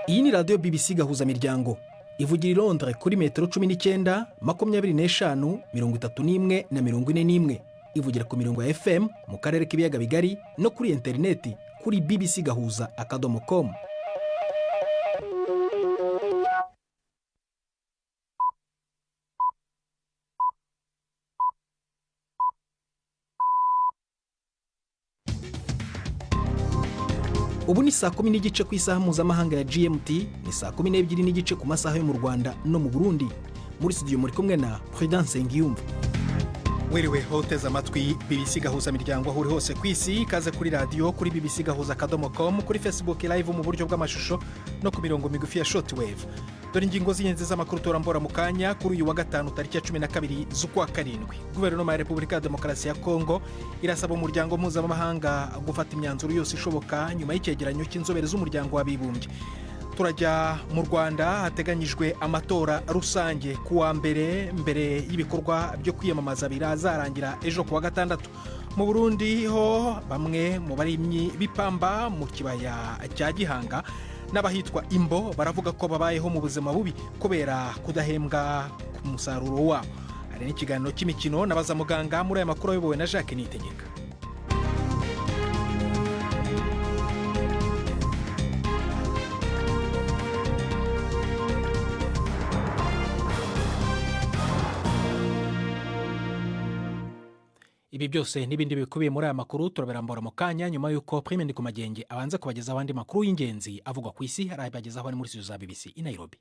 Iyi ni radiyo BBC Gahuzamiryango ivugira i Londres kuri metero 19, 25, 31 na 41. Ivugira ku mirongo ya FM mu karere k'ibiyaga bigari no kuri interineti kuri bbcgahuza.com. Ubu ni saa 10 n'igice ku isaha mpuzamahanga ya GMT, ni saa 12 n'igice ku masaha yo mu Rwanda no mu Burundi. Muri studio muri kumwe na Prudence Ngiyumva. Wiriwe hoteza amatwi BBC Gahuzamiryango aho uri hose ku isi, kaze kuri radio kuri bbcgahuza.com, kuri Facebook live mu buryo bw'amashusho no ku mirongo migufi ya shortwave. Dore ingingo z'ingenzi z'amakuru torambora mu kanya kuri uyu wa gatanu tariki ya 12 z'ukwa karindwi. Guverinoma ya Repubulika ya Demokarasi ya Kongo irasaba umuryango mpuzamahanga gufata imyanzuro yose ishoboka nyuma y'icyegeranyo cy'inzobere z'umuryango w'abibumbye. Turajya mu Rwanda, hateganyijwe amatora rusange kuwa mbere y'ibikorwa byo kwiyamamaza birazarangira ejo kuwa gatandatu. Mu Burundi ho bamwe mu barimyi bipamba mu kibaya cya Gihanga n'abahitwa Imbo baravuga ko babayeho mu buzima bubi kubera kudahembwa ku musaruro wabo. Hari n'ikiganiro cy'imikino nabaza muganga muri aya makuru ayobowe na Jacques Niyitegeka. Ibi byose n'ibindi bikubiye muri aya makuru turaberambora mu kanya nyuma y'uko Prime Ndikumagenge abanza kubageza abandi makuru y'ingenzi avugwa ku isi, arabagezaho ni muri studio za BBC i Nairobi.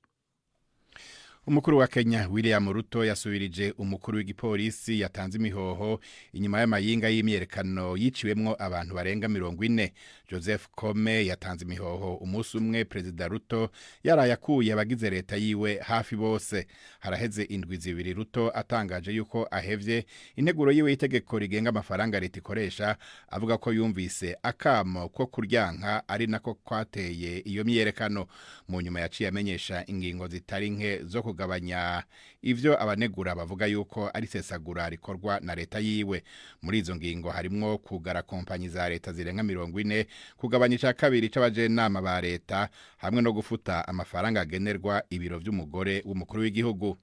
Umukuru wa Kenya William Ruto yasubirije umukuru w'igipolisi yatanze imihoho inyuma y'amayinga y'imyerekano yiciwemwo abantu barenga 40. Joseph Kome yatanze imihoho umunsi umwe President Ruto yarayakuye abagize leta yiwe hafi bose. Haraheze indwi zibiri Ruto atangaje yuko ahevye integuro yiwe y'itegeko rigenga amafaranga leta ikoresha, avuga ko yumvise akamo ko kuryanka ari nako kwateye iyo myerekano. Mu nyuma yaciye amenyesha ingingo zitari nke zo kugabanya ivyo abanegura bavuga yuko ari sesagura rikorwa na leta yiwe. Muri izo ngingo harimwo kugara kompanyi za leta zirenga 40, kugabanya ca kabiri c'abajenama ba leta hamwe no gufuta amafaranga agenerwa ibiro vy'umugore w'umukuru w'igihugu.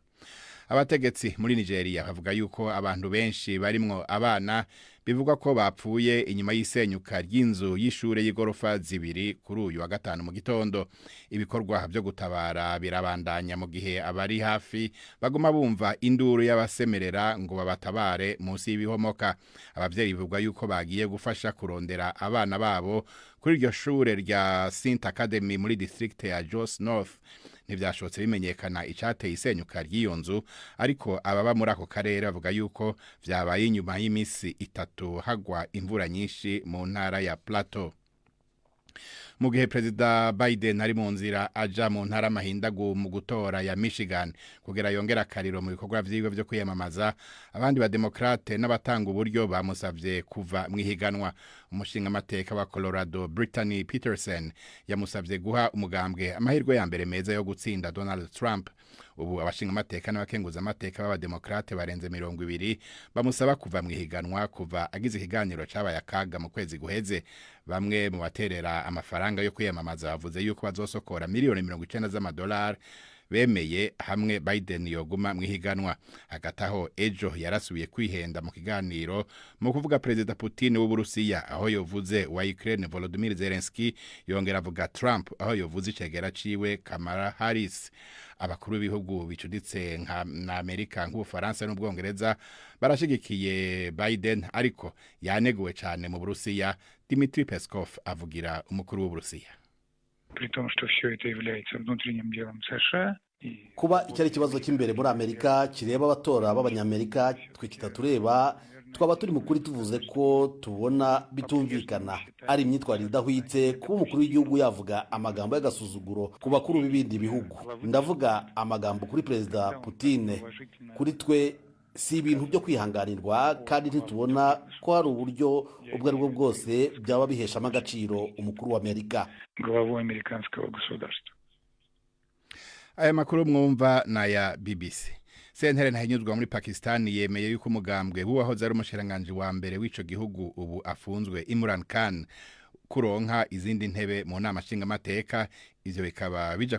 Abategetsi muri Nigeria bavuga yuko abantu benshi barimwo abana bivugwa ko bapfuye inyuma y'isenyuka ry'inzu y'ishure y'igorofa zibiri kuri uyu wa gatanu mu gitondo. Ibikorwa byo gutabara birabandanya mu gihe abari hafi baguma bumva induru y'abasemerera ngo babatabare munsi y'ibihomoka. Abavyeyi bivugwa yuko bagiye gufasha kurondera abana babo kuri iryo shure rya Saint Academy muri district ya Jos North. Ntivyashotse bimenyekana icateye isenyuka ry'iyo nzu, ariko ababa muri ako karere bavuga yuko vyabaye inyuma y'imisi 3 hagwa imvura nyinshi mu ntara ya Plateau. Mu gihe President Biden ari mu nzira aja mu ntara mahindagu mu gutora ya Michigan kugera yongera kariro mu bikorwa vyiwe vyo kwiyamamaza, abandi ba demokrate n'abatanga uburyo bamusavye kuva mwihiganwa. Umushinga amateka wa Colorado Brittany Peterson yamusavye guha umugambwe amahirwe ya mbere meza yo gutsinda Donald Trump. Ubu abashinga amateka n'abakenguza amateka b'aba demokrate barenze 20 bamusaba kuva mwihiganwa kuva agize ikiganiro cabaye akaga mu kwezi guheze. Bamwe mu baterera amafaranga yo kwiyamamaza bavuze yuko bazosokora miliyoni 90 z'amadolari bemeye hamwe Biden yoguma mwihiganwa. Hagataho ejo yarasubiye kwihenda mu kiganiro mu kuvuga President Putin w'Uburusiya aho yovuze wa Ukraine Volodymyr Zelensky, yongera avuga Trump aho yovuze icegera ciwe Kamala Harris. Abakuru b'ibihugu bicuditse na Amerika nk'Ubufaransa n'Ubwongereza barashigikiye Biden, ariko yaneguwe cyane mu Burusiya. Dmitry Peskov avugira umukuru w'Uburusiya. Kuba icyari kibazo cy'imbere muri Amerika kireba abatora b'abanyamerika twikita tureba, twaba turi mukuri tuvuze ko tubona bitumvikana ari imyitwarire idahwitse kuba umukuru w'igihugu yavuga amagambo y'agasuzuguro ku bakuru b'ibindi bihugu. Ndavuga amagambo kuri Perezida Putin. Kuri twe si ibintu byo kwihanganirwa, kandi ntitubona ko hari uburyo ubwo ari bwo bwose byaba biheshamo agaciro umukuru w'Amerika. Aya makuru mwumva na ya BBC. Sentere ntahinyuzwa muri Pakistan yemeye yuko umugambwe buwahoze ari umushiranganje wa mbere w'ico gihugu ubu afunzwe Imran Khan kuronka izindi ntebe mu nama nshingamateka ivyo bikaba bije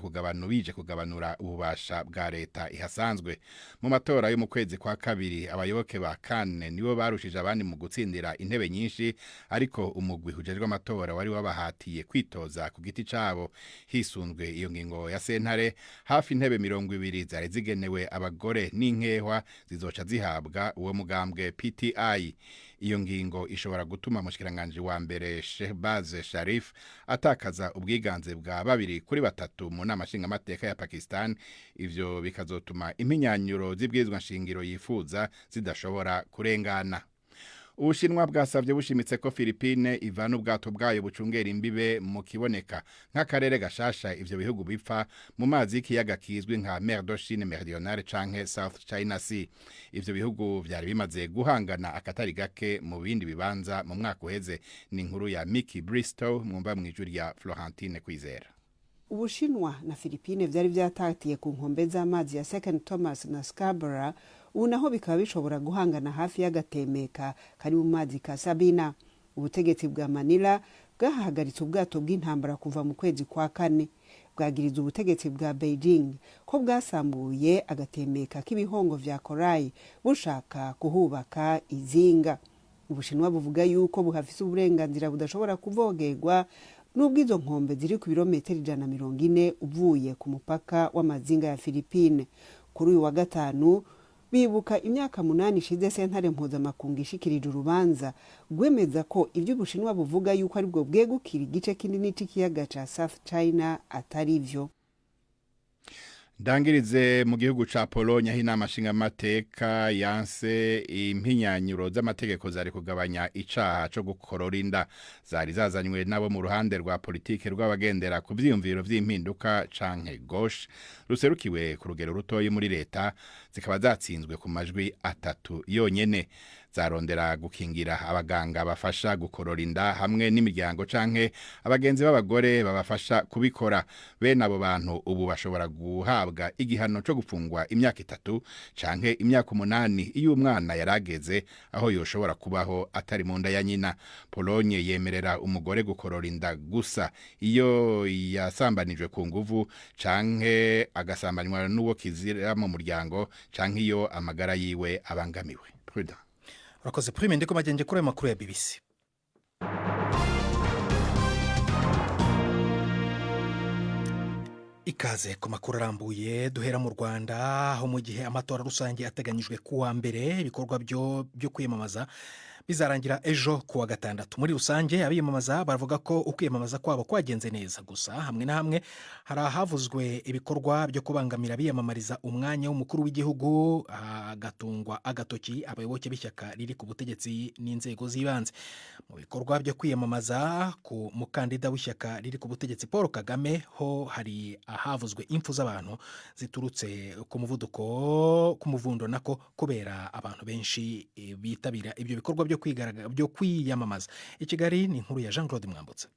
kugabanura ububasha bwa leta ihasanzwe. Mu matora yo mu kwezi kwa kabiri abayoboke ba Kane nibo barushije abandi mu gutsindira intebe nyinshi, ariko umugwi ujejwe amatora wari wabahatiye kwitoza ku giti cabo. Hisunzwe iyo ngingo ya sentare, hafi intebe 20 zari zigenewe abagore n'inkehwa zizoca zihabwa uwo mugambwe PTI. Iyo ngingo ishobora gutuma mushikiranganje wa mbere Shehbaz Sharif atakaza ubwiganze bwa 2-3 mu nama nshingamateka ya Pakistan. Ivyo bikazotuma impinyanyuro z'ibwirizwa nshingiro yifuza zidashobora kurengana. Ubushinwa bwasavye bushimitse ko Philippine ivana ubwato bwayo bucungera imbibe mu kiboneka nk'akarere gashasha ivyo bihugu bipfa mu mazi y'ikiyaga kizwi nka Mer d'Ochine Meridionale canke South China Sea. Ivyo bihugu vyari bimaze guhangana akatari gake mu bindi bibanza mu mwaka uheze. Ni inkuru ya Mickey Bristow mwumva mwijuri ya Florentine Kwizera. Ubushinwa na Philippine vyari vyatatiye ku nkombe z'amazi ya St. Thomas na Scarborough, ubu naho bikaba bishobora guhangana hafi y'agatemeka kari mu mazi ka Sabina. Ubutegetsi bwa Manila bwahagaritse ubwato bw'intambara kuva mu kwezi kwa kane. Bwagiriza ubutegetsi bwa Beijing ko bwasambuye agatemeka k'ibihongo vya Corai bushaka kuhubaka izinga. Ubushinwa buvuga yuko buhafise uburenganzira budashobora kuvogerwa nubwo izo nkombe ziri ku birometero 140 uvuye ku mupaka w'amazinga ya Philippine. Kuri uyu wa gatanu bibuka imyaka 8 ishize sentare mpuzamakungu ishikirije urubanza gwemeza ko ivyo Ubushinwa buvuga yuko ari bwo bwegukira igice kinini c'ikiyaga ca South China atari vyo. Dangirize mu gihugu ca Polonia hinama nshingamateka yanse impinyanyuro z'amategeko zari kugabanya icaha co gukorora inda zari zazanywe nabo mu ruhande rwa politike rw'abagendera ku vyiyumviro vy'impinduka canke gauche ruserukiwe ku rugero rutoyi muri leta, zikaba zatsinzwe ku majwi 3 yonyene. Zarondera gukingira abaganga bafasha gukorora inda hamwe n'imiryango canke abagenzi b'abagore babafasha kubikora. Bene abo bantu ubu bashobora guhabwa igihano co gufungwa imyaka 3 canke imyaka 8 iyo umwana yarageze aho yoshobora kubaho atari mu nda ya nyina. Pologne yemerera umugore gukorora inda gusa iyo yasambanijwe ku nguvu canke agasambanywa n'uwo kizira mu muryango canke iyo amagara yiwe abangamiwe. Prudent. Urakoze Prime, ndiko magenge kuri makuru ya BBC. Ikaze ku makuru arambuye duhera mu Rwanda, aho mu gihe amatora rusange ateganyijwe kuwa mbere ibikorwa byo kwiyamamaza bizarangira ejo kuwa gatandatu. Muri rusange abiyamamaza baravuga ko ukwiyamamaza kwabo kwagenze neza, gusa hamwe na hamwe hari ahavuzwe ibikorwa byo kubangamira biyamamariza umwanya w'umukuru w'igihugu, agatungwa agatoki abayoboke b'ishyaka riri ku butegetsi n'inzego z'ibanze. Mu bikorwa byo kwiyamamaza ku mukandida w'ishyaka riri ku butegetsi Paul Kagame ho hari ahavuzwe impfu z'abantu ziturutse ku muvundo nako kubera abantu benshi bitabira ibyo bikorwa byo kwiyamamaza. I Kigali ni inkuru ya Jean-Claude Mwambutse.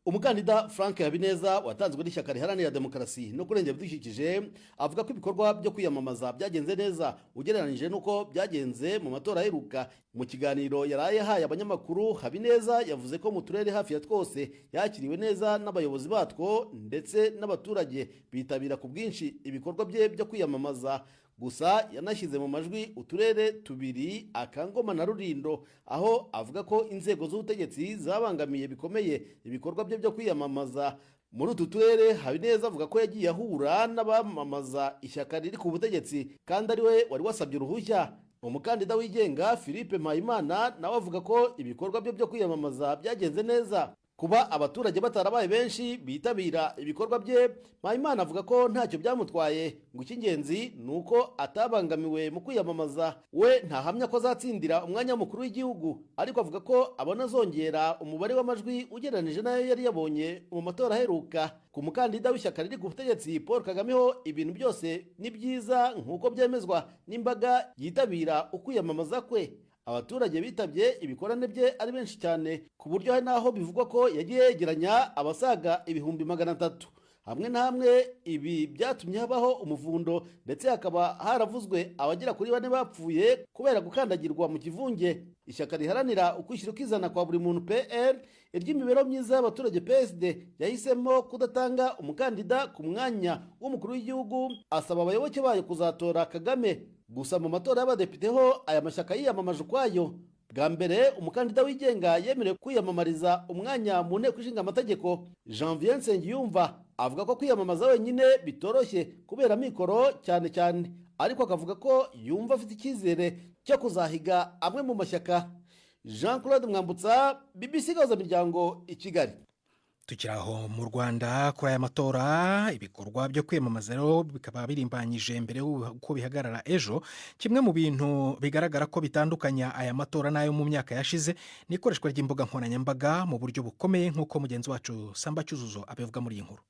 Umukandida Frank Habineza watanzwe n'ishyaka riharanira demokarasi no kurengera ibidukikije avuga ko ibikorwa byo kwiyamamaza byagenze neza ugereranije nuko byagenze mu matora aheruka. Mu kiganiro yaraye haye abanyamakuru, Habineza yavuze ko mu turere hafi ya twose yakiriwe neza n'abayobozi batwo ndetse n'abaturage bitabira ku bwinshi ibikorwa bye byo kwiyamamaza. Gusa yanashyize mu majwi uturere 2 Akangoma na Rulindo, aho avuga ko inzego z'ubutegetsi zabangamiye bikomeye ibikorwa bye byo kwiyamamaza. Muri utu turere Habineza avuga ko yagiye ahura n'abamamaza ishyaka riri ku butegetsi kandi ari we wari wasabye uruhushya. Umukandida wigenga Philippe Mpayimana nawe avuga ko ibikorwa bye byo kwiyamamaza byagenze neza. Kuba abaturage batarabaye benshi bitabira ibikorwa bye, Mpayimana avuga ko ntacyo byamutwaye, ngo icy'ingenzi nuko atabangamiwe mu kwiyamamaza. We ntahamya ko azatsindira umwanya mukuru w'igihugu, ariko avuga ko abona zongera umubare w'amajwi ugereranije nayo yari yabonye mu matora aheruka. Ku mukandida w'ishyaka riri ku butegetsi Paul Kagame ho ibintu byose ni byiza nk'uko byemezwa n'imbaga yitabira ukwiyamamaza kwe. Abaturage bitabye ibikorane bye ari benshi cyane ku buryo hari naho bivugwa ko yagiye yegeranya abasaga 300,000. hamwe na hamwe ibi byatumye habaho umuvundo ndetse hakaba haravuzwe abagera kuri 4 bapfuye kubera gukandagirwa mu kivunge. Ishyaka riharanira ukwishyira ukizana kwa buri muntu PR iry'imibereho myiza y'abaturage PSD yahisemo kudatanga umukandida ku mwanya w'umukuru w'igihugu, asaba abayoboke bayo kuzatora Kagame. Gusa mu matora y'abadepite ho aya mashyaka yiyamamaje ukwayo. Bwa mbere umukandida wigenga yemerewe kwiyamamariza umwanya mu nteko ishinga amategeko. Janvier Nsengiyumva avuga ko kwiyamamaza wenyine bitoroshye kubera mikoro cyane, ariko akavuga ko yumva afite icyizere cyo kuzahiga amwe mu mashyaka. Jean Claude Mwambutsa, BBC Gahuzamiryango i Kigali. Tukiraho mu Rwanda kuri aya matora, ibikorwa byo kwiyamamaza rero bikaba birimbanyije mbere uko bihagarara ejo. Kimwe mu bintu bigaragara ko bitandukanya aya matora n'ayo mu myaka yashize ni ikoreshwa ry'imbuga nkoranyambaga mu buryo bukomeye, nk'uko mugenzi wacu Samba Cyuzuzo abivuga muri iyi nkuru.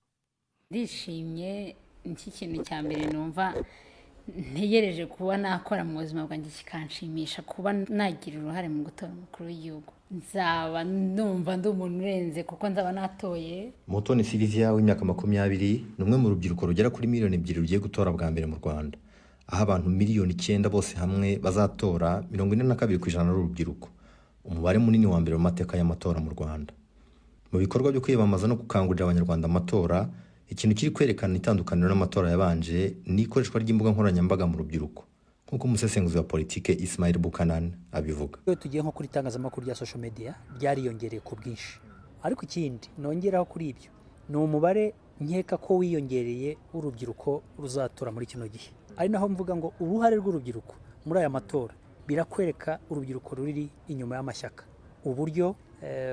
Ndishimye, iki kintu cya mbere numva ntegereje kuba nakora mu buzima bwanjye kikanshimisha, kuba nagira uruhare mu gutora umukuru w'igihugu. Nzaba numva ndi umuntu urenze kuko nzaba natoye. Mutoni Sylvia w'imyaka 20 ni umwe mu rubyiruko rugera kuri miliyoni 2 rugiye gutora bwa mbere mu Rwanda, aho abantu miliyoni 9 bose hamwe bazatora 42% n'urubyiruko, umubare munini wa mbere mu mateka y'amatora mu Rwanda. Mu bikorwa byo kwiyamamaza no gukangurira abanyarwanda amatora, ikintu kiri kwerekana itandukaniro n'amatora yabanje ni ikoreshwa ry'imbuga nkoranyambaga mu rubyiruko, nk'uko umusesenguzi wa politike Ismail Bukanan abivuga. Iyo tugiye nko kuri itangazamakuru rya social media ryariyongereye ku bwinshi, ariko ikindi nongeraho kuri ibyo ni umubare nkeka ko wiyongereye urubyiruko ruzatora muri kino gihe. Ari naho mvuga ngo uruhare rw'urubyiruko muri aya matora birakwereka urubyiruko ruri inyuma y'amashyaka, uburyo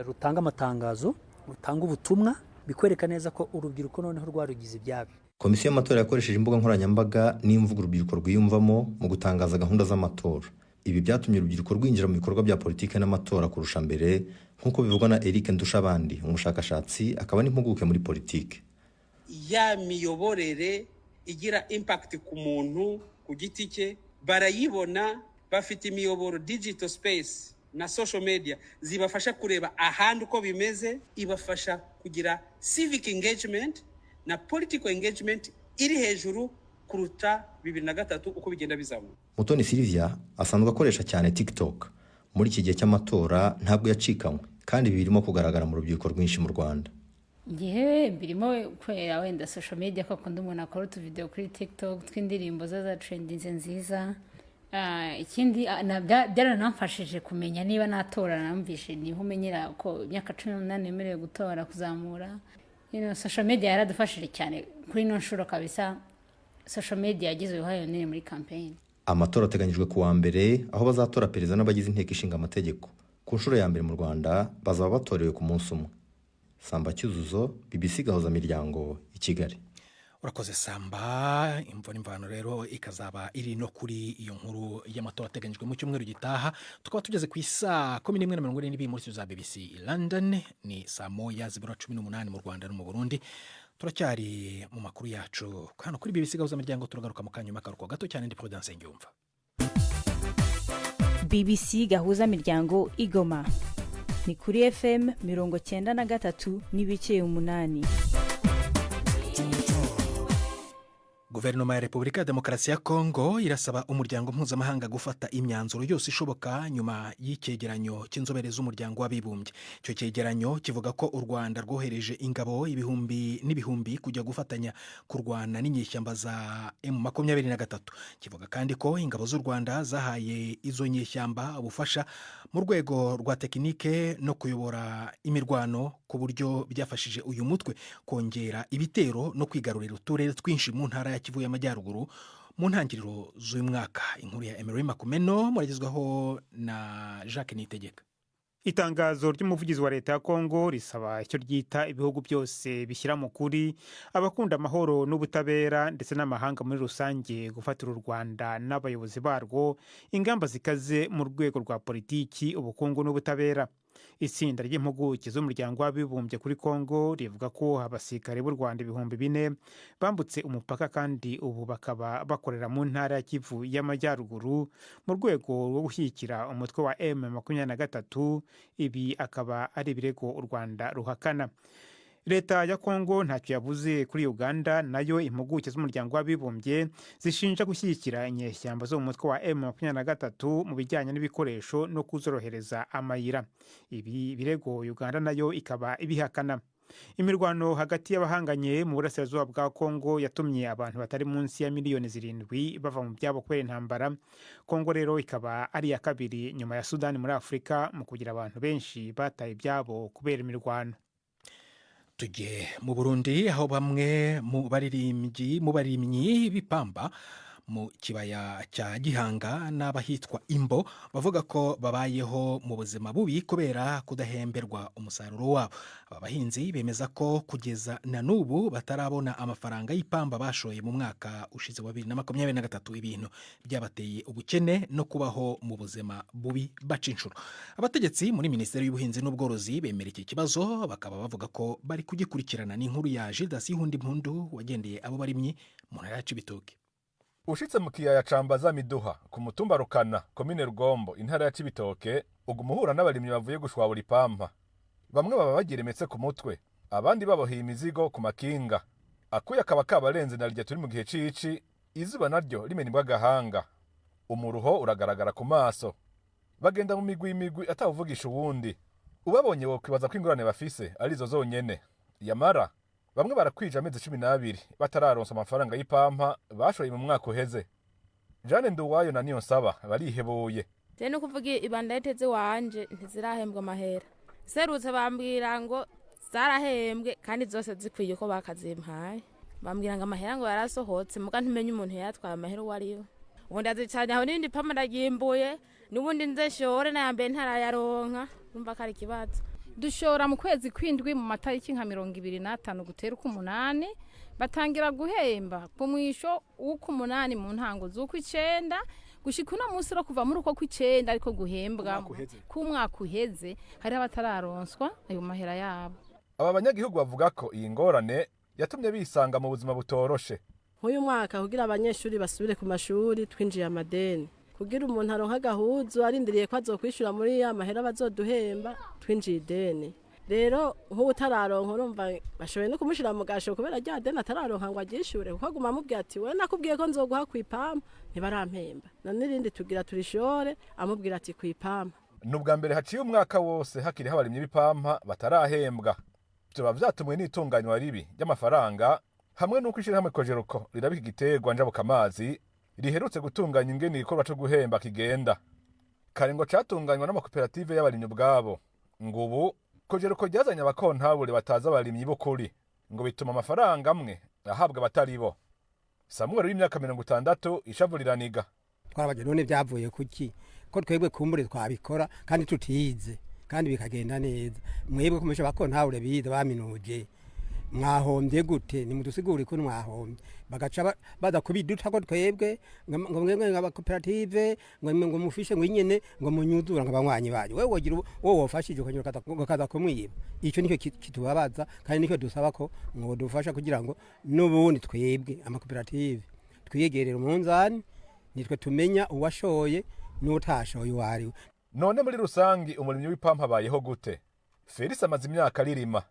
rutanga amatangazo, rutanga ubutumwa, bikwereka neza ko urubyiruko noneho rwarugize ibyabo. Komisiyo y'amatora yakoresheje imbuga nkoranyambaga n'imvugo urubyiruko rwiyumvamo mu gutangaza gahunda z'amatora. Ibi byatumye urubyiruko rwinjira mu bikorwa bya politike n'amatora kurusha mbere, nk'uko bivugwa na Eric Ndushabandi, umushakashatsi akaba n'impuguke muri politike. Ya miyoborere igira impact ku muntu ku giti cye barayibona, bafite imiyoboro digital space na social media zibafasha kureba ahandi uko bimeze, ibafasha kugira civic engagement na political engagement iri hejuru kuruta 2003 uko bigenda bizamuka. Mutoni Sylvia asanzwe akoresha cyane TikTok. Muri iki gihe cy'amatora ntabwo yacikanywe, kandi birimo kugaragara mu rubyiruko rwinshi mu Rwanda. Ngiye birimo kwera wenda social media ko kundi umuntu akora utuvideo kuri TikTok tw'indirimbo za trending nziza. Ikindi byaranamfashije kumenya niba natora, namvishe niho umenyera ko imyaka 18 nemerewe gutora kuzamura. Social media yaradufashije cyane kuri no nshuro kabisa. Social media yagize uruhare runini muri campaign. Amatora ateganyijwe kuwa mbere, aho bazatora perezida n'abagize inteko ishinga amategeko. Ku nshuro ya mbere mu Rwanda bazaba batorewe ku munsi umwe. Samba Cyuzuzo, BBC Gahuzamiryango i Kigali. Urakoze Samba. Imvo n'imvano rero ikazaba iri no kuri iyo nkuru y'amatora ateganyijwe mu cyumweru gitaha. Tukaba tugeze ku isa 11:42 muri studio za BBC London, ni saa 1:18 mu Rwanda no mu Burundi. Turacyari mu makuru yacu hano kuri BBC Gahuzamiryango, turagaruka mu kanyuma karuko gato cyane. Ndi Prudence Ngiyumva. BBC Gahuzamiryango Igoma ni kuri FM 93.8. Guverinoma ya Repubulika ya Demokarasi ya Kongo irasaba umuryango mpuzamahanga gufata imyanzuro yose ishoboka nyuma y'icyegeranyo cy'inzobere z'umuryango w'abibumbye. Icyo cyegeranyo kivuga ko u Rwanda rwohereje ingabo ibihumbi n'ibihumbi kujya gufatanya kurwana n'inyeshyamba za M23. Kivuga kandi ko ingabo z'u Rwanda zahaye izo nyeshyamba ubufasha mu rwego rwa tekinike no kuyobora imirwano, ku buryo byafashije uyu mutwe kongera ibitero no kwigarurira uturere twinshi mu ntara ya Kivu y'Amajyaruguru mu ntangiriro z'uyu mwaka. Inkuru ya Emery Makumeno muragezwaho na Jacques Nitegeka. Itangazo ry'umuvugizi wa leta ya Kongo risaba icyo ryita ibihugu byose bishyira mu kuri, abakunda amahoro n'ubutabera ndetse n'amahanga muri rusange gufatira u Rwanda n'abayobozi barwo ingamba zikaze mu rwego rwa politiki, ubukungu n'ubutabera. Itsinda ry'impuguke z'umuryango w'abibumbye kuri Kongo rivuga ko abasirikare b'u Rwanda 4,000 bambutse umupaka kandi ubu bakaba bakorera mu ntara ya Kivu y'Amajyaruguru mu rwego rwo gushyigikira umutwe wa M23. Ibi akaba ari ibirego u Rwanda ruhakana. leta ya kongo ntacyo yavuze kuri uganda, nayo impuguke z'umuryango w'abibumbye zishinja gushyigikira inyeshyamba zo mu mutwe wa M23 mu bijyanye n'ibikoresho no kuzorohereza amayira. Ibi birego uganda nayo ikaba ibihakana. Imirwano hagati y'abahanganye mu burasirazuba bwa kongo yatumye abantu batari munsi ya miliyoni 7 bava mu byabo kubera intambara. Kongo rero ikaba ari iya kabiri nyuma ya Sudani muri Afurika mu kugira abantu benshi bataye ibyabo kubera imirwano. Tujye mu Burundi aho bamwe mu barimyi b'ipamba mu kibaya cya Gihanga n'abahitwa Imbo bavuga ko babayeho mu buzima bubi kubera kudahemberwa umusaruro wabo. Aba bahinzi bemeza ko kugeza na n'ubu batarabona amafaranga y'ipamba bashoye mu mwaka ushize wa 2023, ibintu byabateye ubukene no kubaho mu buzima bubi baca inshuro. Abategetsi muri Minisiteri y'Ubuhinzi n'Ubworozi bemera iki kibazo, bakaba bavuga ko bari kugikurikirana. N'inkuru ya Gildas Ihundimpundu wagendeye abo barimyi mu ntara ya Cibitoke. Ushitse mu kiyaya cambaza Miduha ku mutumba Rukana komine Rugombo intara ya Cibitoke ugumuhura n'abarimyi bavuye gushwabura ipampa. Bamwe baba bagiremetse ku mutwe, abandi baboheye imizigo ku makinga. Akuya kaba kabarenze na rya turi mu gihe cici, izuba naryo rimenibwa gahanga. Umuruho uragaragara ku maso. Bagenda mu migwi atavugisha uwundi. Ubabonye wo kwibaza ko ingorane bafise arizo zonyene. Yamara bamwe barakwije amezi 12 batararonsa amafaranga y'ipampa bashoye mu mwaka uheze. Jane Nduwayo na Niyonsaba barihebuye. Tene kuvuga ibanda yeteze wanje ntizirahembwa amahera. Serutse bambwira ngo zarahembwe kandi zose zikwiye ko bakazimpaye. Bambwira ngo amahera ngo yarasohotse muga ntumenye umuntu yatwaye amahera wariyo. Ubundi azicanye aho nindi pampa ndagimbuye n'ubundi nzeshore na yambe ntarayaronka numva kari kibazo. Dushora mu kwezi kwindwi mu matariki nka 25 gutera ku 8 batangira guhemba ku mwisho uko 8 mu ntango z'uko 9 gushika uno munsi ro kuva muri uko ku 9 ariko guhembwa ku mwaka uheze hari abatararonswa ayo mahera yabo. Aba banyagihugu bavuga ko iyi ngorane yatumye bisanga mu buzima butoroshe. Nk'uyu mwaka kugira abanyeshuri basubire ku mashuri twinjiye amadeni, kugira umuntu aronka gahuzu arindiriye ko azokwishura muri ya mahera bazoduhemba twinjiye ideni. Rero nk'ubu tararonka urumva bashoboye no kumushira mu gasho kubera rya deni atararonka ngo agishure, kuko aguma amubwiye ati we nakubwiye ko nzoguha kwipampa ntibarampemba, none irindi tugira turishore amubwira ati kwipampa. Nubwa mbere haciye umwaka wose hakiri habarimye bipampa batarahembwa. Byo bavyatumwe n'itunganywa ribi ry'amafaranga hamwe nuko ishira hamwe kojeruko rirabika igiterwa njabuka amazi riherutse gutunganya ingene igikorwa cyo guhemba kigenda. Kare ngo catunganywa n'amakoperative y'abarimyi ubwabo. Ngubu kojeruko ryazanye abakontabule bataza abarimyi b'ukuri ngo bituma amafaranga amwe ahabwa batari bo. Samuel w'imyaka 60 ishavuliraniga. Twarabaje none byavuye kuki ko twebwe kumbure twabikora kandi tutize kandi bikagenda neza. Mwebwe kumesha bakontabule bize baminuje. Mwahombye gute ni mudusigure ko mwahombye bagaca baza kubiduta ko twebwe ngo mwebwe nk'abakoperative ngo mufishe ngo nyene ngo munyudura nk'abanywanyi baje wewe wogira wowe wafashije ukanyura kaza kumwiba. Ico nicyo kitubabaza kandi nicyo dusaba ko ngo dufasha kugira ngo n'ubundi twebwe amakoperative twiyegerera umunzani nitwe tumenya uwashoye n'utashoye wariwe. None muri rusangi umurimyi w'ipampa bayeho gute? Felix amaze imyaka ririma.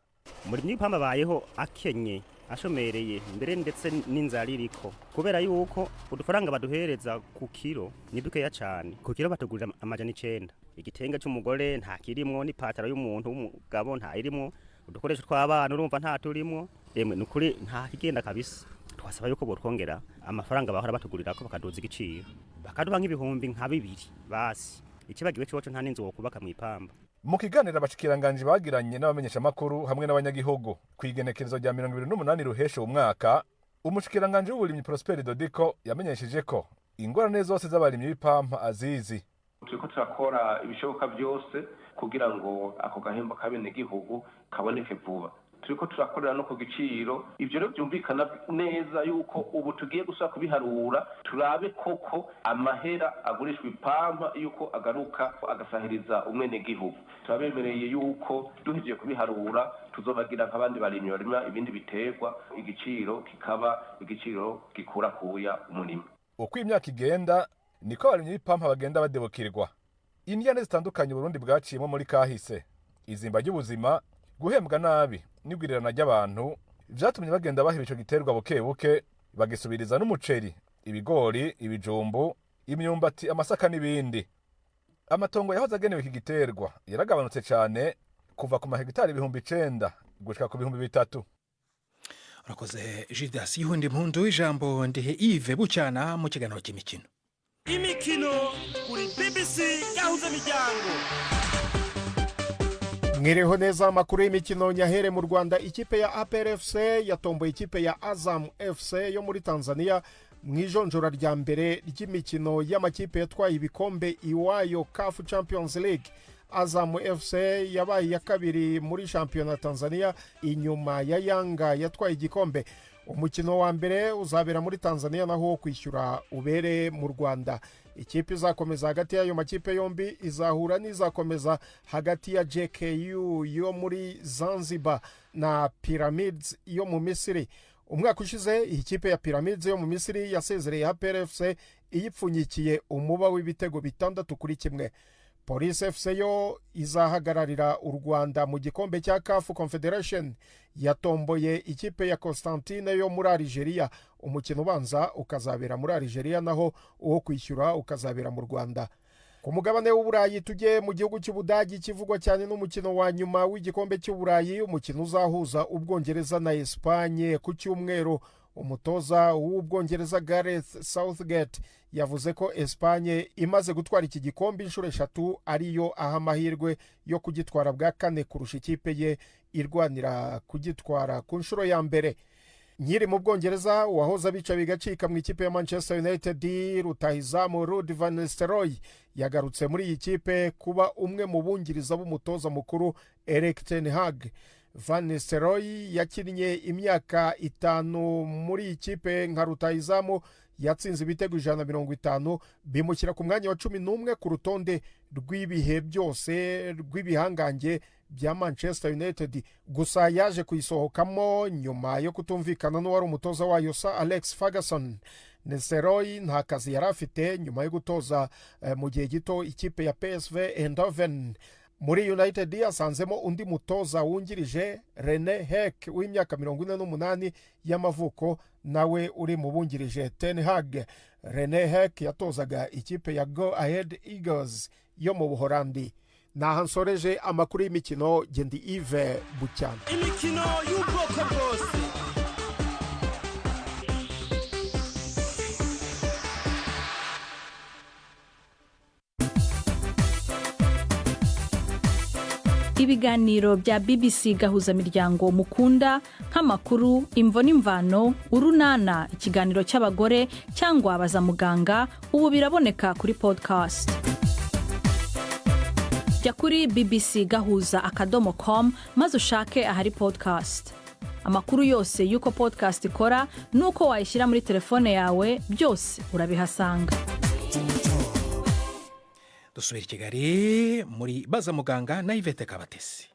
Umurimyi w'ipampa bayeho akenye ashomereye mbere ndetse n'inzara iriko kubera yuko udufaranga baduhereza ku kilo ni dukeya cyane. Ku kilo batugurira amajana 9. Igitenge cy'umugore nta kirimwo n'ipataro y'umuntu w'umugabo nta irimo, udukoresho tw'abana urumva nta turimo. Emwe nukuri nta kigenda kabisa. Twasaba yuko botwongera amafaranga bahora batugurira ko bakaduza igiciro bakaduha nk'ibihumbi nka 2 basi. Ikibagiwe cyoco nta ninzu wo kubaka mu ipamba. Mu kiganiro abashikiranganje bagiranye n'abamenyesha makuru hamwe n'abanyagihugu kwigenekerezo rya 2028 ruheshe umwaka, umushikiranganje w'uburimyi Prosper Dodiko yamenyesheje ko ingorane zose z'abarimyi b'ipampa azizi. Turiko turakora ibishoboka byose kugira ngo ako gahembo kabene gihugu kaboneke vuba. Turiko turakorera no ku giciro, ivyo rero byumvikana neza yuko ubu tugiye gusaba kubiharura turabe koko amahera agurishwa ipampa yuko agaruka agasahiriza umwene gihugu. Turabemereye yuko duhejeje kubiharura tuzobagira nk'abandi barimyi barima ibindi biterwa, igiciro kikaba igiciro gikura kuya umurima. Uko imyaka igenda niko abarimyi b'ipampa bagenda badebukirwa. Indiane zitandukanye Burundi bwaciyemo muri kahise, izimba ry'ubuzima guhembwa nabi n'igwirirana ry'abantu vyatumye bagenda bahiba ico giterwa buke buke bagisubiriza n'umuceri, ibigori, ibijumbu, imyumbati, amasaka n'ibindi. Amatongo yahoze agenewe iki giterwa yaragabanutse cyane kuva ku mahegitari 9,000 gushika ku 3,000. urakoze Judas Yundi Mpundu. Ijambo ndihe Yves Bucyana mu kiganiro cy'imikino. Imikino kuri BBC yahuza miryango. Mwireho neza amakuru y'imikino nyahere mu Rwanda. Ikipe ya APR FC yatomboye ikipe ya Azam FC yo muri Tanzania mu ijonjora rya mbere ry'imikino y'amakipe yatwaye ibikombe iwayo CAF Champions League. Azam FC yabaye ya kabiri muri shampiyona Tanzania inyuma ya Yanga yatwaye igikombe. Umukino wa mbere uzabera muri Tanzania naho kwishyura ubere mu Rwanda. Ikipe izakomeza hagati y'ayo makipe yombi izahura n'izakomeza hagati ya JKU yo muri Zanzibar na Pyramids yo mu Misiri. Umwaka ushize ikipe ya Pyramids yo mu Misiri yasezereye APR FC iyipfunyikiye umuba w'ibitego 6-1. Police FC yo izahagararira u Rwanda mu gikombe cya CAF Confederation. Yatomboye ikipe ya Constantine yo muri Algeria. Umukino ubanza ukazabera muri Algeria naho uwo kwishyura ukazabera mu Rwanda. Ku mugabane w'Uburayi tujye mu gihugu cy'Ubudagi kivugwa cyane n'umukino wa nyuma w'igikombe cy'Uburayi. Umukino uzahuza Ubwongereza na Espagne ku cyumweru. Umutoza w'Ubwongereza Gareth Southgate yavuze ko Espagne imaze gutwara iki gikombe inshuro 3 ariyo aha amahirwe yo kugitwara bwa 4 kurusha ikipe ye irwanira kugitwara ku nshuro ya mbere. Nyiri mu Bwongereza wahoze abica bigacika mu ikipe ya Manchester United rutahizamu Ruud van Nistelrooy yagarutse muri iyi kipe kuba umwe mu bungiriza b'umutoza mukuru Erik ten Hag. Van Nistelrooy yakinnye imyaka 5 muri ikipe nka rutahizamu, yatsinze ibitego 150 bimukira ku mwanya wa 11 ku rutonde rw'ibihe byose rw'ibihangange bya Manchester United. Gusa yaje kuyisohokamo nyuma yo kutumvikana n'uwari umutoza wayo Sir Alex Ferguson. Nistelrooy nta kazi yari afite nyuma yo gutoza mu gihe gito ikipe ya PSV Eindhoven. Muri United yasanzemo undi mutoza wungirije Rene Heck w'imyaka 48 y'amavuko, nawe uri mu bungirije Ten Hag. Rene Heck yatozaga ikipe ya Go Ahead Eagles yo mu Buholandi. Nahansoreje amakuru y'imikino Gendi Yves Bucyana. Imikino y'ubwoko bwose. Ibiganiro bya BBC gahuza miryango mukunda nk'amakuru, imvo n'imvano, urunana, ikiganiro cy'abagore cyangwa abaza muganga, ubu biraboneka kuri podcast. Jya kuri bbcgahuza.com maze ushake ahari podcast. Amakuru yose y'uko podcast ikora nuko wayishyira muri telefone yawe byose urabihasanga. Dusubira Kigali muri baza muganga na Yvette Kabatesi.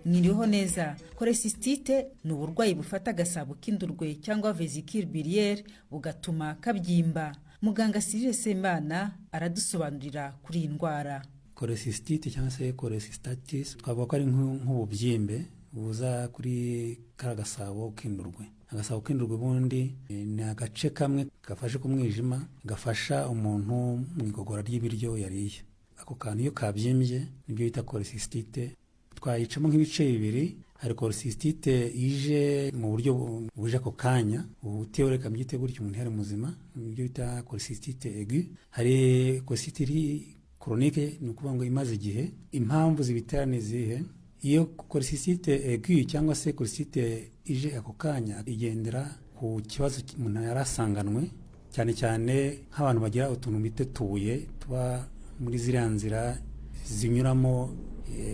Mwiriho neza. Cholecystite ni uburwayi bufata agasabo k'indurwe cyangwa vésicule biliaire bugatuma kabyimba. Muganga Cyril Sembana aradusobanurira kuri iyi ndwara. Cholecystite cyangwa se cholecystitis twavuga ko ari nk'ububyimbe buza kuri kagasabo k'indurwe. Agasabo k'indurwe bundi ni agace kamwe gafashe ku mwijima gafasha umuntu mu igogora ry'ibiryo yariye. Ako kantu iyo kabyimbye nibyo bita cholecystite. Twayicamo nk'ibice bibiri. Hari cholecystite ije mu buryo buje ako kanya uteoreka mbyite gutyo umuntu yari muzima, nibyo bita cholecystite aiguë. Hari cholecystite chronique ni ukuvuga ngo imaze igihe. Impamvu zibitera zihe? Iyo cholecystite aiguë cyangwa se cholecystite ije ako kanya igendera ku kibazo umuntu yarasanganwe, cyane cyane nk'abantu bagira utuntu bitetuye tuba muri ziriya nzira zinyuramo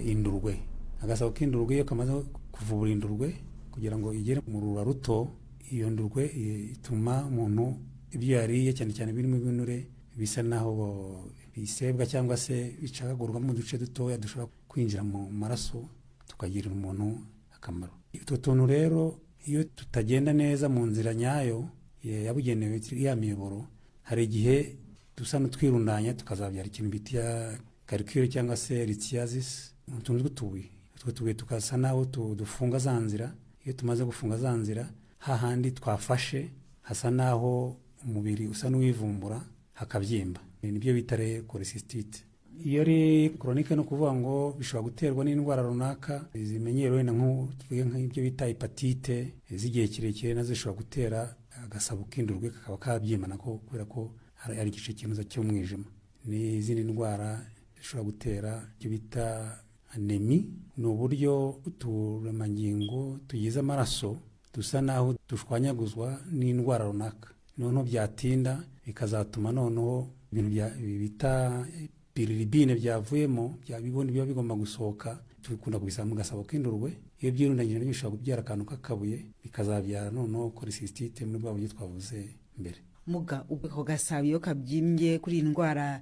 indurwe. Agasabo k'indurwe iyo kamaze kuvubura indurwe kugira ngo igere mu rura ruto, iyo ndurwe ituma umuntu ibyo yariye cyane cyane birimo ibinure bisa naho bisebwa cyangwa se bicagagurwa mu duce dutoya dushobora kwinjira mu maraso tukagirira umuntu akamaro. Utwo tuntu rero iyo tutagenda neza mu nzira nyayo yabugenewe ya miyoboro, hari igihe dusa n'utwirundanya tukazabyara ikintu bita calcul cyangwa se lithiasis utuntu tw'utubuye utwo tubuye tukasa naho dufunga za nzira. Iyo tumaze gufunga za nzira hahandi twafashe hasa naho umubiri usa n'uwivumbura hakabyimba, nibyo bita cholecystite. Iyo ari chronique no kuvuga ngo bishobora guterwa n'indwara runaka zimenyerewe nk'ibyo bita hepatite z'igihe kirekire, nazo zishobora gutera agasabo k'indurwe kakaba kabyimba nako kubera ko ari igice kinuza cy'umwijima. N'izindi ndwara zishobora gutera ibyo bita anemi, ni uburyo uturemangingo tugize amaraso dusa naho dushwanyaguzwa n'indwara runaka, noneho byatinda bikazatuma noneho ibintu bita bilirubine byavuyemo biba bigomba gusohoka, tukunda kubisanga mu gasabo k'indurwe. Iyo byirundanyije bishobora kubyara akantu k'akabuye bikazabyara noneho cholecystite muri bwa buryo twavuze mbere. Muga ubwo gasabo iyo kabyimbye kuri indwara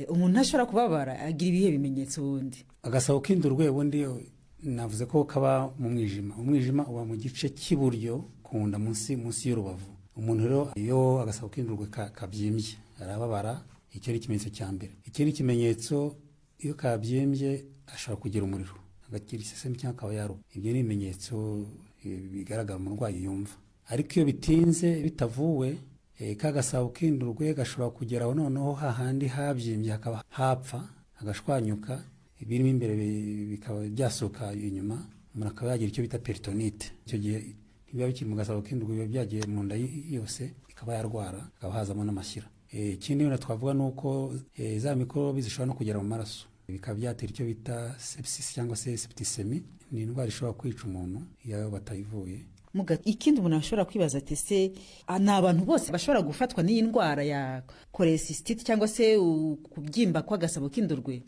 umuntu ashobora kubabara agira ibihe bimenyetso bundi. Agasabo k'indurwe ubundi navuze ko kaba mu mwijima. Umwijima uba mu gice cy'iburyo kunda munsi y'urubavu. Umuntu rero iyo agasabo k'indurwe kabyimbye arababara, icyo ari ikimenyetso cya mbere. Ikindi kimenyetso iyo kabyimbye ashobora kugira umuriro, agagira isesemi cyangwa akaba yaruba. Ibyo ni ibimenyetso bigaragara umurwayi yumva. Ariko iyo bitinze bitavuwe kagasabo k'indurwe gashobora kugeraho noneho hahandi habyimbye hakaba hapfa agashwanyuka, ibirimo imbere bikaba byasohoka inyuma, umuntu akaba yagira icyo bita peritonite. Icyo gihe biba bikiri mu gasabo k'indurwe biba byagiye mu nda yose, ikaba yarwara, akaba hazamo n'amashyira. Ikindi wenda twavuga ni uko za mikorobi zishobora no kugera mu maraso, bikaba byatera icyo bita sepsis cyangwa se septicemie. Ni indwara ishobora kwica umuntu iyo batayivuye. Muga ikindi umuntu ashobora kwibaza ati se ni abantu bose bashobora gufatwa n'iyi ndwara ya cholecystite cyangwa se kubyimba kw'agasabo k'indurwe?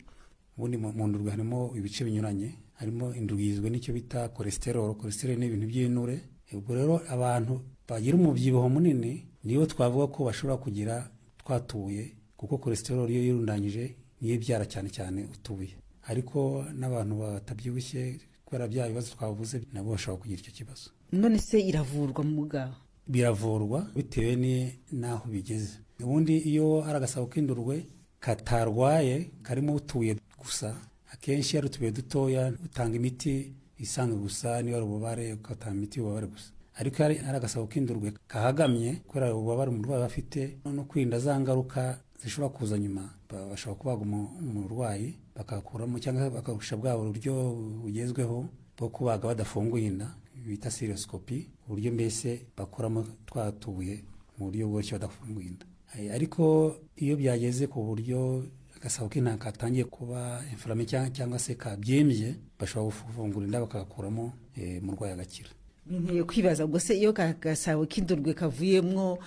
Ubundi mu ndurwe harimo ibice binyuranye, harimo indurwe igizwe n'icyo bita cholesterol. Cholesterol ni ibintu by'inure. Ubwo rero abantu bagira umubyibuho munini niyo twavuga ko bashobora kugira twatuye, kuko cholesterol iyo yirundanyije niyo ibyara cyane cyane utubuye. Ariko n'abantu batabyibushye kubera bya bibazo twavuze nabo bashobora kugira icyo kibazo. None se iravurwa muga? Biravurwa bitewe n'aho bigeze. Ubundi iyo ari agasabo k'indurwe katarwaye karimo utubuye gusa, akenshi ari utubuye dutoya utanga imiti isanzwe gusa, niba ari ububabare ugatanga imiti y'ububabare gusa. Ariko ari agasabo k'indurwe kahagamye kubera ububabare umurwayi afite no kwirinda za ngaruka zishobora kuza nyuma, bashobora kubaga umurwayi bakakuramo cyangwa bakarusha bwa buryo bugezweho bwo kubaga badafunguye inda bita serioscopy, uburyo mbese bakuramo twatubuye mu buryo bworoshye badafunguye inda. Ariko iyo byageze ku buryo agasabo k'inda katangiye kuba inflammé cyangwa se kabyimbye, bashobora gufungura inda bakagakuramo umurwayi agakira. Binteye kwibaza ubwo se iyo gasabo k'indurwe kavuyemwo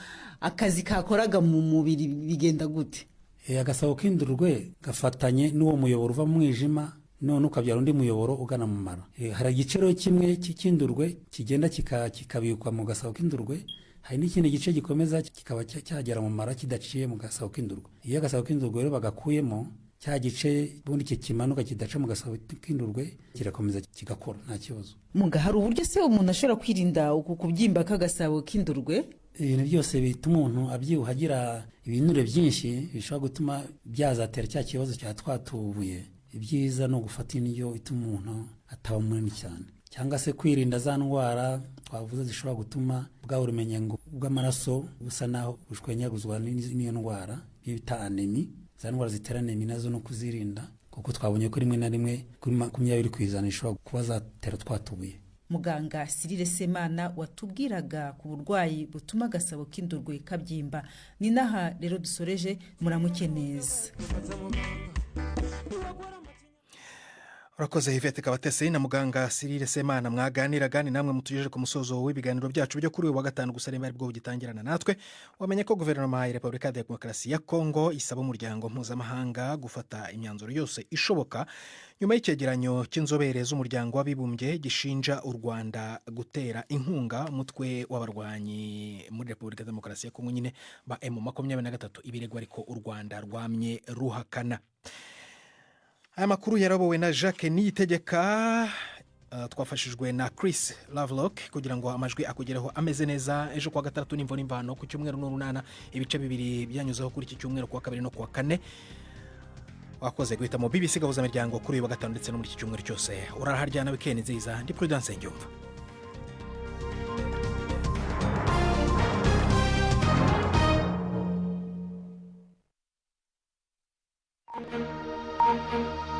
akazi kakoraga mu mubiri bigenda gute? Agasabo k'indurwe gafatanye n'uwo muyoboro uva mu mwijima none ukabyara undi muyoboro ugana mu mara. Hari igiciro kimwe cy'indurwe kigenda kikabikwa mu gasabo k'indurwe, hari n'ikindi gice gikomeza kikaba cyagera mu mara kidaciye mu gasabo k'indurwe. Iyo agasabo k'indurwe rero bagakuyemo, cya gice bundi kimanuka kidaca mu gasabo k'indurwe kirakomeza kigakora nta kibazo. Muga hari uburyo se umuntu ashobora kwirinda uku kubyimba k'agasabo k'indurwe? Ibintu byose bituma umuntu abyibuha agira ibinure byinshi bishobora gutuma byazatera cya kibazo cya twatubuye. Ibyiza no gufata indyo ituma umuntu ataba munini cyane, cyangwa se kwirinda za ndwara twavuze zishobora gutuma bwa urumenyengo bw'amaraso busa naho bushwenyaguzwa n'iyo ndwara bita anemi. Za ndwara zitera anemi nazo no kuzirinda, kuko twabonye ko rimwe na rimwe kuri 20% ishobora kuba zatera twatubuye. Muganga Cyril Semana watubwiraga ku burwayi butuma agasabo k'indurwe kabyimba. Ni naha rero dusoreje, muramuke neza. Urakoze Yvette Kabatesi na muganga Cyril Semana mwaganiraga. Ni namwe mutujeje ku musozo w'ibiganiro byacu byo kuri uyu wa gatanu gusa rimwe aribwo gitangirana natwe. Wamenye ko guverinoma ya Repubulika ya Demokarasi ya Kongo isaba umuryango mpuzamahanga gufata imyanzuro yose ishoboka nyuma y'icyegeranyo cy'inzobere z'umuryango w'abibumbye gishinja u Rwanda gutera inkunga umutwe w'abarwanyi muri Repubulika ya Demokarasi ya Kongo nyine ba M23 ibiregwa ariko u Rwanda rwamye ruhakana. Aya makuru yarabowe na Jacques Niyitegeka. twafashijwe na Chris Lovelock kugira ngo amajwi akugereho ameze neza. Ejo kuwa gatandatu n'imvo n'imvano ku cyumweru n'urunana ibice bibiri byanyuzeho kuri iki cyumweru kuwa kabiri no kuwa kane. Wakoze guhita mu BBC gahuza miryango kuri uyu wa gatanu ndetse no muri iki cyumweru cyose. Uraharyana weekend nziza. Ndi Prudence Ngiyumva. Thank you.